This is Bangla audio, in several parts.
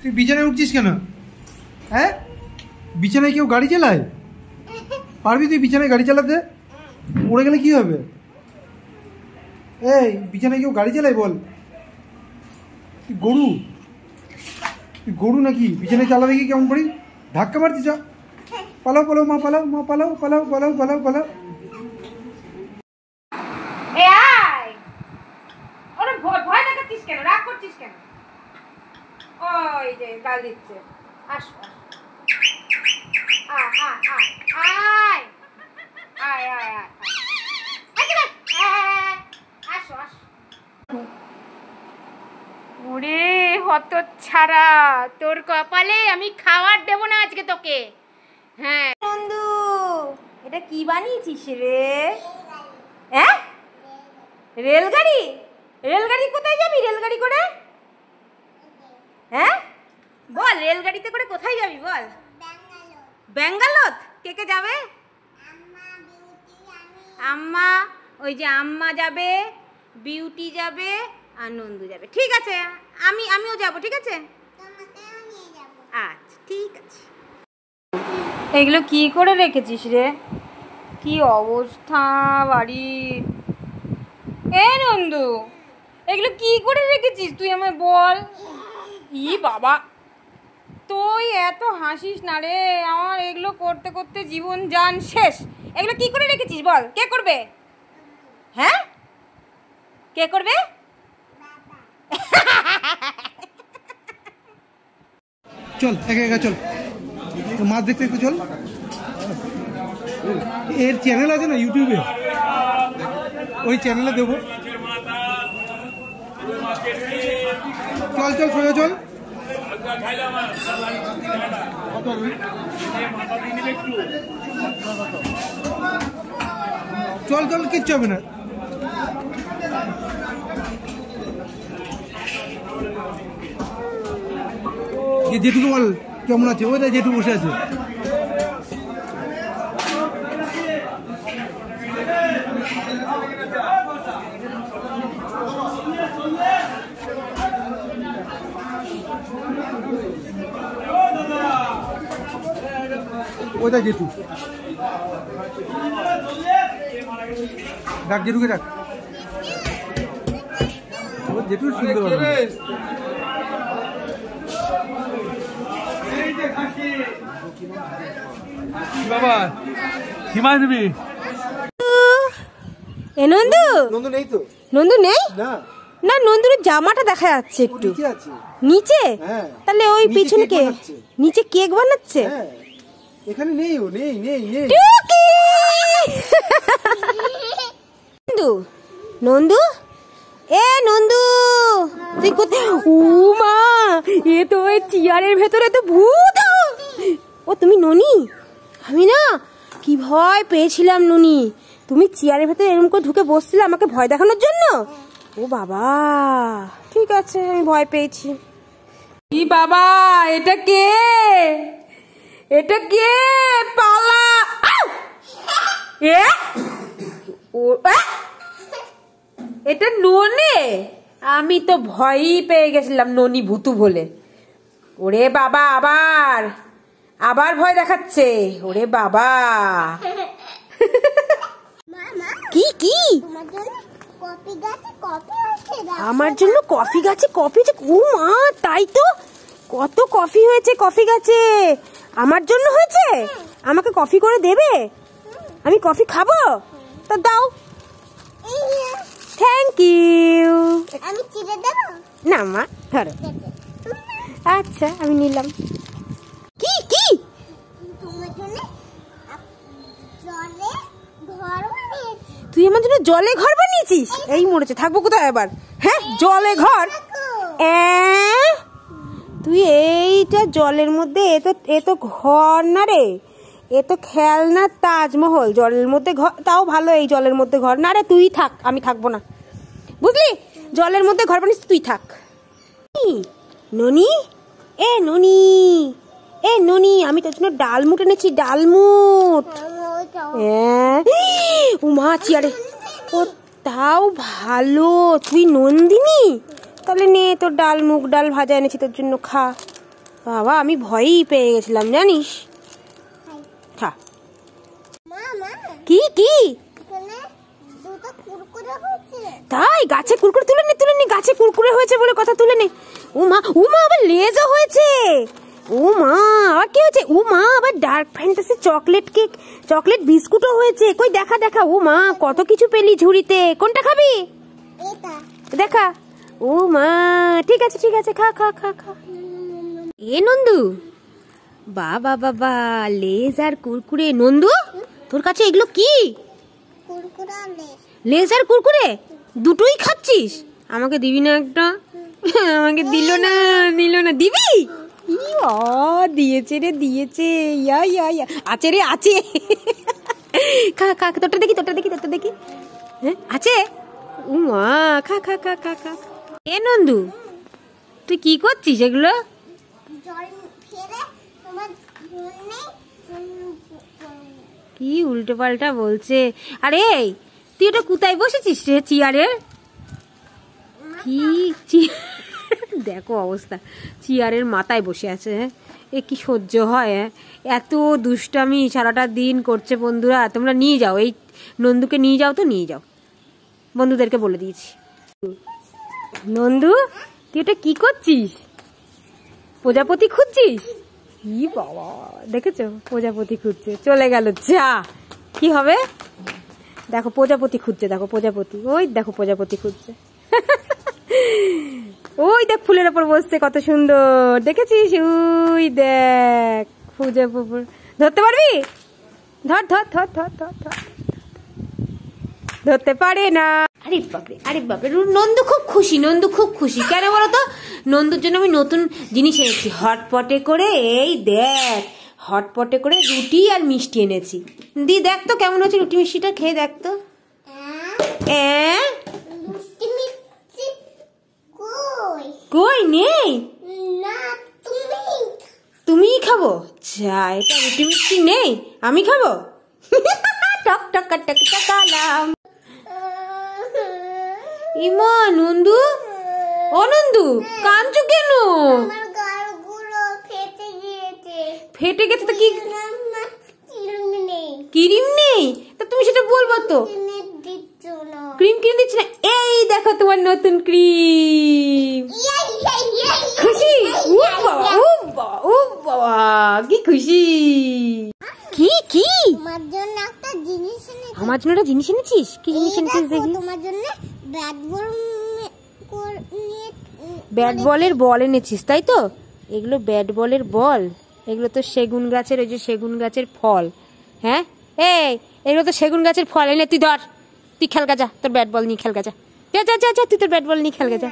তুই বিছানায় উঠছিস কেন? হ্যাঁ, বিছানায় কেউ গাড়ি চালায়? পারবি তুই বিছানায় গাড়ি চালাতে? উড়ে গেলে কি হবে? এই বিছানায় কেউ গাড়ি চালায় বল? তুই গরু? তুই গরু নাকি? বিছানায় চালাবে কি কেমন করি? ধাক্কা মারছিস? পালাও পালাও মা, পালাও মা, পালাও পালাও পালাও পালাও পালাও। ভয় দেখাচ্ছিস কেন? রাগ করছিস কেন? ওই যে গাল দিচ্ছে। আসো ওরে হতচ্ছাড়া, তোর কপালে আমি খাবার দেবো না আজকে তোকে। হ্যাঁ বন্ধু, এটা কি বানিয়েছিস রে? হ্যাঁ, রেলগাড়ি? রেলগাড়ি কোথায় যাবি রেলগাড়ি করে? হ্যাঁ বল, রেলগাড়িতে করে কোথায় যাবি বল? ব্যাঙ্গালোর। কে কে যাবে? আম্মা, ওই যে আম্মা যাবে, বিউটি যাবে আর নন্দু যাবে। ঠিক আছে, আমিও যাব। ঠিক আছে, আচ্ছা ঠিক আছে। এগুলো কি করে রেখেছিস রে? কি অবস্থা বাড়ির। এ নন্দু, এগুলো কি করে রেখেছিস তুই আমায় বল। ই বাবা, তুই এত হাসিস না রে, আমার এগুলো করতে করতে জীবন জান শেষ। এগুলো কি করে রেখেছিস বল? কে করবে? হ্যাঁ, কে করবে? চল একা একা চল, মাছ দেখতে একটু চল। এর চ্যানেল আছে না ইউটিউবে, ওই চ্যানেলে দেবো। চল চল সোজা চল। চল চল, কিচ্ছু হবে না। জেঠুকে বল কেমন আছে, ওই দেখ জেঠু বসে আছে। ওই দেখ জেঠু, ডাক জেঠুকে ডাক। জেঠু শুনতে পারবে। বাবা হিমায় দিবি? এ নন্দু, নন্দু নেই তো? নন্দু নেই না না, নন্দুর জামাটা দেখা যাচ্ছে একটু নিচে। তাহলে ওই পিছনে কে? নিচে কেক বানাচ্ছে। এখানে নেই, ও নেই নেই নেই। নন্দু, নন্দু, এ নন্দু, তুই কোথায়? ও মা, এ তো ওই চেয়ারের ভেতরে তো ভূত। ও তুমি ননি? আমি না কি ভয় পেয়েছিলাম ননি, তুমি চেয়ারের ভেতরে এরকম করে ঢুকে বসছিলে আমাকে ভয় দেখানোর জন্য। ও বাবা, ঠিক আছে, আমি ভয় পেয়েছি। কি বাবা, এটা কে? এটা কে? পালা। এটা ননি? আমি তো ভয়ই পেয়ে গেছিলাম ননি ভূতু বলে। ওরে বাবা, আবার আবার ভয় দেখাচ্ছে। ওরে বাবা, কি কি? আমার জন্য কফি গাছে কফি? ও মা, তাই তো, কত কফি হয়েছে কফি গাছে। আমার জন্য হয়েছে? আমাকে কফি করে দেবে? আমি কফি খাবো, তা দাও। Thank you. আমি চিড়ে দেব না মা, ধরো। আচ্ছা, আমি নিলাম। কি কি? তুই আমার জন্য জলে ঘর বানিয়েছিস? এই মরেছে, থাকবো কোথায় এবার? হ্যাঁ, জলে ঘর? তুই এইটা জলের মধ্যে, এ তো ঘর না রে, এ তো খেলনার তাজমহল। জলের মধ্যে ঘর, তাও ভালো। এই জলের মধ্যে ঘর না রে, তুই থাক, আমি থাকবো না, বুঝলি? জলের মধ্যে ঘর বানিস, তুই থাক। ননি, এ ননি, এ ননি, আমি তোর জন্য ডালমুট এনেছি, ডালমুট। উমা চেয়ারে, ও তাও ভালো। তুই নন্দিনী? তাহলে নে, তোর ডাল, মুগ ডাল ভাজা এনেছি তোর জন্য, খা। বাবা আমি ভয়ই পেয়ে গেছিলাম জানিস। খা। কি কি তাই গাছে কুরকুরে তুলে নি গাছে কুরকুরে হয়েছে বলে কথা তুলে নে। ও মা আবার লেজও হয়েছে। ও মা আবার কি হয়েছে? ও মা আবার dark fantasy chocolate cake, chocolate বিস্কুটও হয়েছে। কই দেখা দেখা। ও মা কত কিছু পেলি ঝুড়িতে। কোনটা খাবি? দেখা। ও মা ঠিক আছে খা খা খা খা। এ নন্দু বাবা বাবা লেজ আর কুরকুরে। নন্দু তোর কাছে এগুলো কি? লেজ আর কুরকুরে দুটোই খাচ্ছিস? আমাকে দিবি না একটা? আমাকে দিল না দিবি? দিয়েছে রে দিয়েছে। ইয়া আছে রে আছে। খা খা তোরটা দেখি। হ্যাঁ আছে। ও মা খা খা খা খা খা। এ নন্দু তুই কি করছিস এগুলো? কি উল্টো পাল্টা বলছে। আরে তুই ওটা কোথায় বসেছিস রে চেয়ারে? কি দেখো অবস্থা, চেয়ারের মাথায় বসে আছে। এ কি সহ্য হয়? এত দুষ্টামি সারাটা দিন করছে। বন্ধুরা তোমরা নিয়ে যাও, এই নন্দুকে নিয়ে যাও তো, নিয়ে যাও। বন্ধুদেরকে বলে দিয়েছি। নন্দু তুই এটা কি করছিস? প্রজাপতি খুঁজছিস? ই বাবা দেখেছো প্রজাপতি খুঁজছে, চলে গেল। যা কি হবে? দেখো প্রজাপতি খুঁজছে, দেখো প্রজাপতি, ওই দেখো প্রজাপতি খুঁজছে। ওই দেখ ফুলের ওপর বসছে কত সুন্দর, দেখেছিস? ওই দেখ প্রজাপতি। ধরতে পারবি? ধর ধর ধর ধর ধর ধর। ধরতে পারে না। আরে বাপরে নন্দু খুব খুশি। কেন বলো তো? নন্দুর জন্য আমি নতুন জিনিস এনেছি। হটপটে করে এই দেখ, হটপটে করে রুটি আর মিষ্টি এনেছি। দি দেখ তো কেমন হচ্ছে রুটি মিষ্টিটা, খেয়ে দেখ তো। কই নেই? তুমিই খাবো? যা, এটা রুটি মিষ্টি নেই, আমি খাবো। টক টক টক টকালাম। ইমা নন্দু, ও নন্দু কাঁদছো কেন? ফেটে গেছে তো? কি ক্রিম নেই? তা তুমি সেটা বলবো তো। ক্রিম কিনে দিচ্ছি না। এই দেখো তোমার নতুন ক্রিম। খুশি? ও বাবা কি খুশি। কি আমার জন্য একটা জিনিস এনেছিস? কি জিনিস এনেছিস দেখি? তোমার জন্য ব্যাট বলের বল এনেছিস তাই তো? এগুলো ব্যাট বলের বল, এগুলো তো সেগুন গাছের, ওই যে সেগুন গাছের ফল। হ্যাঁ এই এগুলো তো সেগুন গাছের ফল। এনে তুই ধর, তুই খেল গা, যা তোর ব্যাট বল নিয়ে খেল গা, যা তুই তোর ব্যাট বল নিয়ে খেল গা, যা।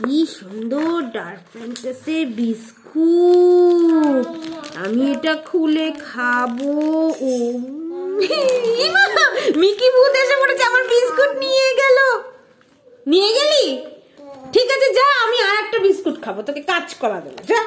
কি সুন্দর ডার্ক ফ্যান্টাসি বিস্কুট, আমি এটা খুলে খাবো। ও মিকি ভূত এসে পড়েছে, আমার বিস্কুট নিয়ে গেলি? ঠিক আছে যা, আমি আর একটা বিস্কুট খাবো, তোকে কাজ করা দেবো, যা।